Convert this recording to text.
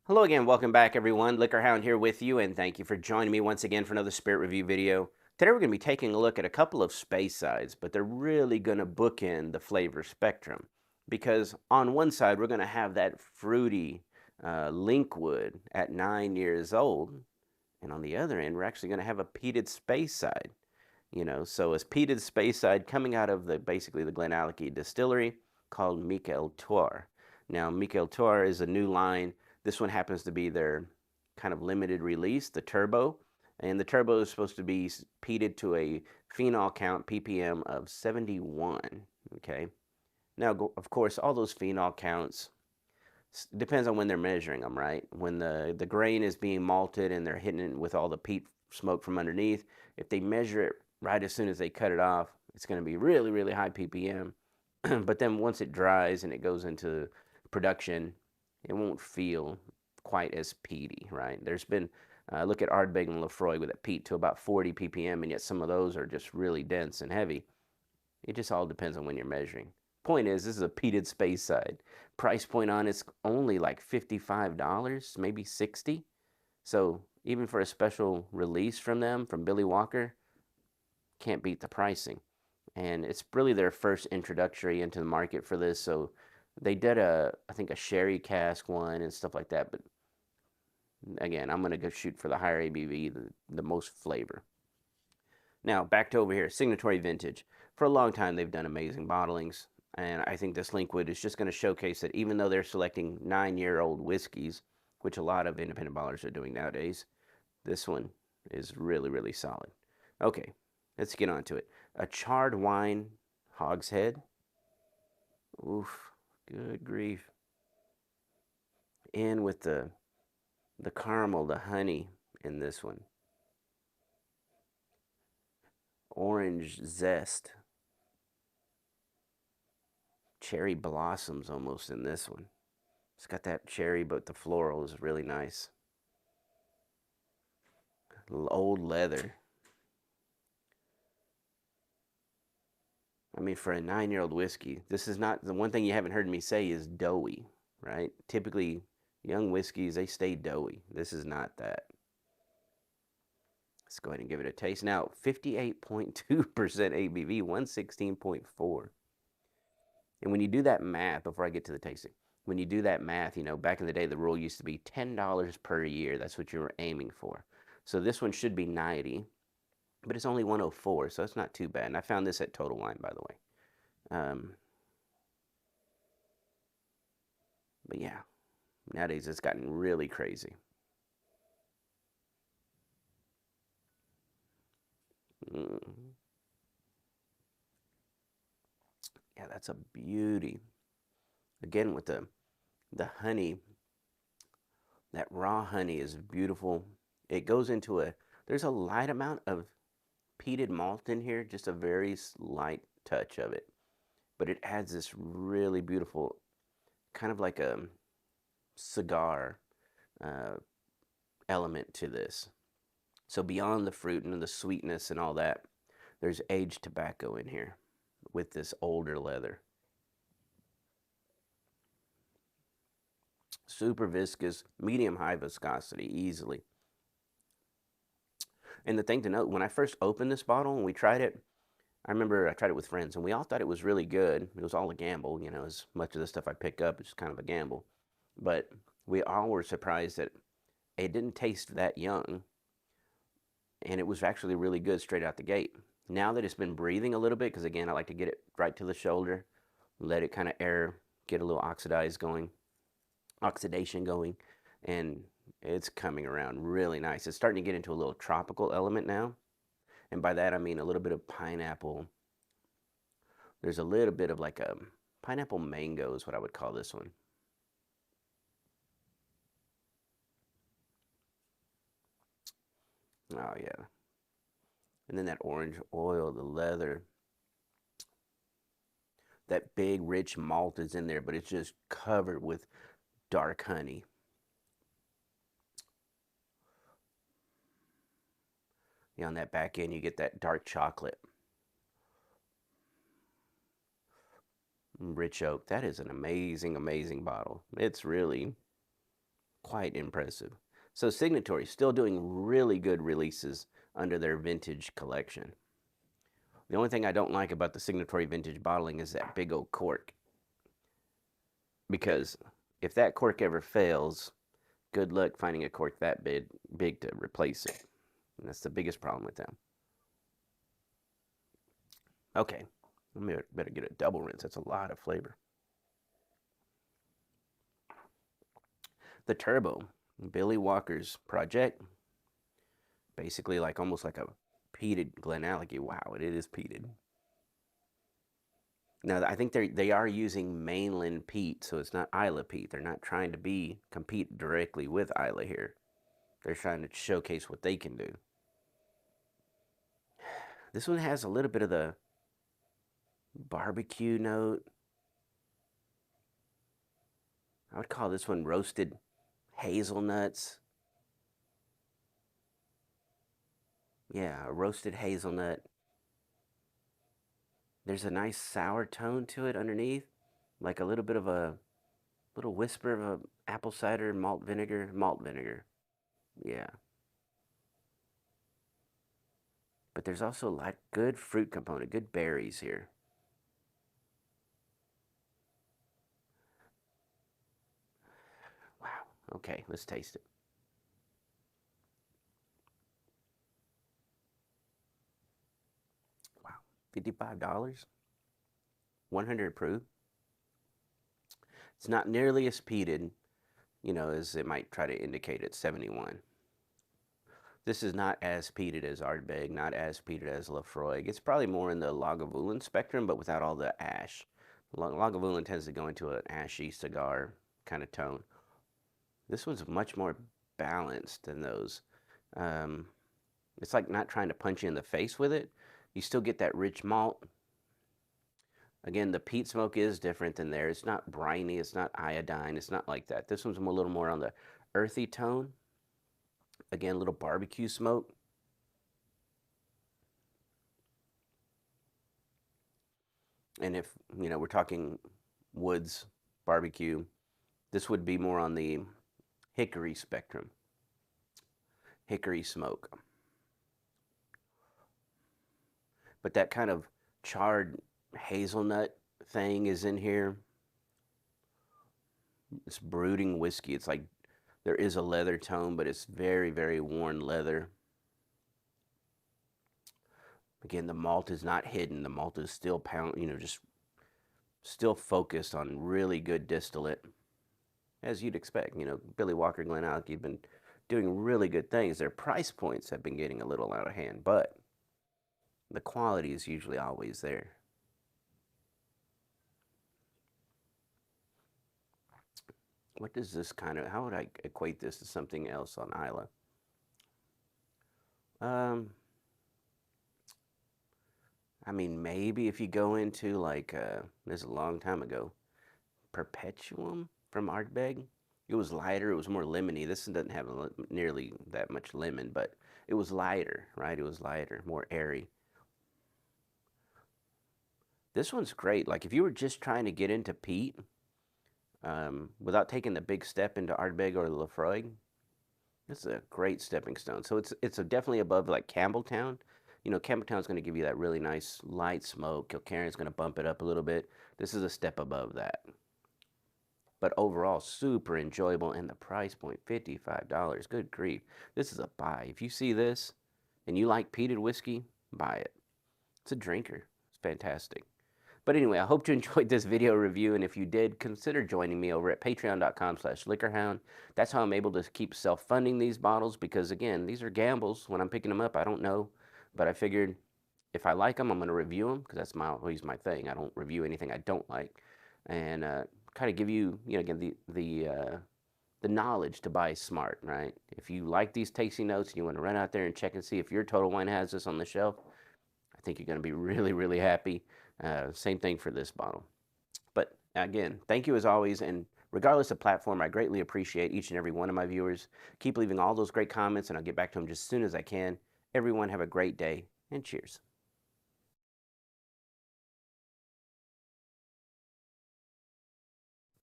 Hello again, welcome back everyone. LiquorHound here with you, and thank you for joining me once again for another spirit review video. Today we're going to be taking a look at a couple of Speysides, but they're really going to bookend the flavor spectrum. Because on one side we're going to have that fruity Linkwood at 9 years old, and on the other end we're actually going to have a peated Speyside. So a peated Speyside coming out of basically the GlenAllachie distillery called Meikle Toir. Now Meikle Toir is a new line. This one happens to be their kind of limited release, the turbo. And the turbo is supposed to be peated to a phenol count ppm of 71. Okay. Now, of course, all those phenol counts depends on when they're measuring them, right? When the grain is being malted and they're hitting it with all the peat smoke from underneath, if they measure it right as soon as they cut it off, it's going to be really, really high ppm. But then once it dries and it goes into production, it won't feel quite as peaty, right? There's been, look at Ardbeg and Lefroy with a peat to about 40 ppm, and yet some of those are just really dense and heavy. It just all depends on when you're measuring. Point is, this is a peated Speyside. Price point on it's only like $55, maybe 60. So even for a special release from them, from Billy Walker, can't beat the pricing. And it's really their first introductory into the market for this. So they did I think a sherry cask one and stuff like that. But again, I'm going to go shoot for the higher ABV, the most flavor. Now, back to over here, Signatory Vintage. For a long time, they've done amazing bottlings. And I think this Linkwood is just going to showcase that even though they're selecting 9-year-old whiskeys, which a lot of independent bottlers are doing nowadays, this one is really, really solid. Okay, let's get on to it. A Charred Wine Hogshead. Oof, good grief. In with the caramel, the honey in this one. Orange zest. Cherry blossoms almost in this one. It's got that cherry, but the floral is really nice. Old leather. I mean, for a 9-year-old whiskey, this is not, the one thing you haven't heard me say is doughy, right? Typically, young whiskeys, they stay doughy. This is not that. Let's go ahead and give it a taste. Now, 58.2% ABV, 116.4. And when you do that math, before I get to the tasting, when you do that math, back in the day, the rule used to be $10 per year. That's what you were aiming for. So this one should be 90, but it's only 104, so it's not too bad. And I found this at Total Wine, by the way. But yeah, nowadays it's gotten really crazy. Yeah, that's a beauty. Again, with the honey, that raw honey is beautiful. It goes into there's a light amount of peated malt in here, just a very light touch of it. But it adds this really beautiful, kind of like a cigar element to this. So beyond the fruit and the sweetness and all that, there's aged tobacco in here with this older leather. Super viscous, medium high viscosity, easily. And the thing to note, when I first opened this bottle and we tried it, I remember I tried it with friends and we all thought it was really good. It was all a gamble, as much of the stuff I pick up is kind of a gamble. But we all were surprised that it didn't taste that young. And it was actually really good straight out the gate. Now that it's been breathing a little bit, because again, I like to get it right to the shoulder, let it kind of get a little oxidation going, and it's coming around really nice. It's starting to get into a little tropical element now. And by that, I mean a little bit of pineapple. There's a little bit of like a pineapple mango is what I would call this one. Oh, yeah. And then that orange oil, the leather. That big, rich malt is in there, but it's just covered with dark honey. On that back end, you get that dark chocolate. Rich oak. That is an amazing, amazing bottle. It's really quite impressive. So Signatory still doing really good releases under their vintage collection. The only thing I don't like about the Signatory Vintage bottling is that big old cork. Because if that cork ever fails, good luck finding a cork that big to replace it. And that's the biggest problem with them. Okay, I better get a double rinse. That's a lot of flavor. The Turbo, Billy Walker's project. Basically like almost like a peated GlenAllachie. Wow, it is peated. Now, I think they are using mainland peat, so it's not Islay peat. They're not trying to compete directly with Islay here. They're trying to showcase what they can do. This one has a little bit of the barbecue note. I would call this one roasted hazelnuts. Yeah, a roasted hazelnut. There's a nice sour tone to it underneath, like a little bit of a little whisper of a apple cider malt vinegar. Yeah. But there's also like good fruit component, good berries here. Wow. Okay, let's taste it. Wow. $55. 100 proof. It's not nearly as peated, as it might try to indicate at 71. This is not as peated as Ardbeg, not as peated as Laphroaig. It's probably more in the Lagavulin spectrum, but without all the ash. Lagavulin tends to go into an ashy cigar kind of tone. This one's much more balanced than those. It's like not trying to punch you in the face with it. You still get that rich malt. Again, the peat smoke is different than there. It's not briny. It's not iodine. It's not like that. This one's a little more on the earthy tone. Again, a little barbecue smoke. And if, we're talking woods barbecue, this would be more on the hickory spectrum. Hickory smoke. But that kind of charred hazelnut thing is in here. It's brooding whiskey. It's like there is a leather tone, but it's very, very worn leather. Again, the malt is not hidden. The malt is still just still focused on really good distillate, as you'd expect. Billy Walker, GlenAllachie have been doing really good things. Their price points have been getting a little out of hand, but the quality is usually always there. What does this how would I equate this to something else on Islay? I mean, maybe if you go into like, this is a long time ago, Perpetuum from Ardbeg. It was lighter, it was more lemony. This doesn't have nearly that much lemon, but it was lighter, right? It was lighter, more airy. This one's great. Like if you were just trying to get into peat, without taking the big step into Ardbeg or Laphroaig, this is a great stepping stone. So it's definitely above like Campbelltown. Campbelltown's going to give you that really nice light smoke. Kilkerran's going to bump it up a little bit. This is a step above that. But overall, super enjoyable, and the price point, $55. Good grief. This is a buy. If you see this and you like peated whiskey, buy it. It's a drinker. It's fantastic. But anyway, I hope you enjoyed this video review, and if you did, consider joining me over at patreon.com/LiquorHound. That's how I'm able to keep self-funding these bottles, because again, these are gambles. When I'm picking them up, I don't know, but I figured if I like them, I'm going to review them, because that's always my thing. I don't review anything I don't like, and kind of give you, again, the knowledge to buy smart, right? If you like these tasting notes and you want to run out there and check and see if your Total Wine has this on the shelf, I think you're going to be really, really happy. Same thing for this bottle. But again, thank you as always, and regardless of platform, I greatly appreciate each and every one of my viewers. Keep leaving all those great comments, and I'll get back to them just as soon as I can. Everyone have a great day, and cheers.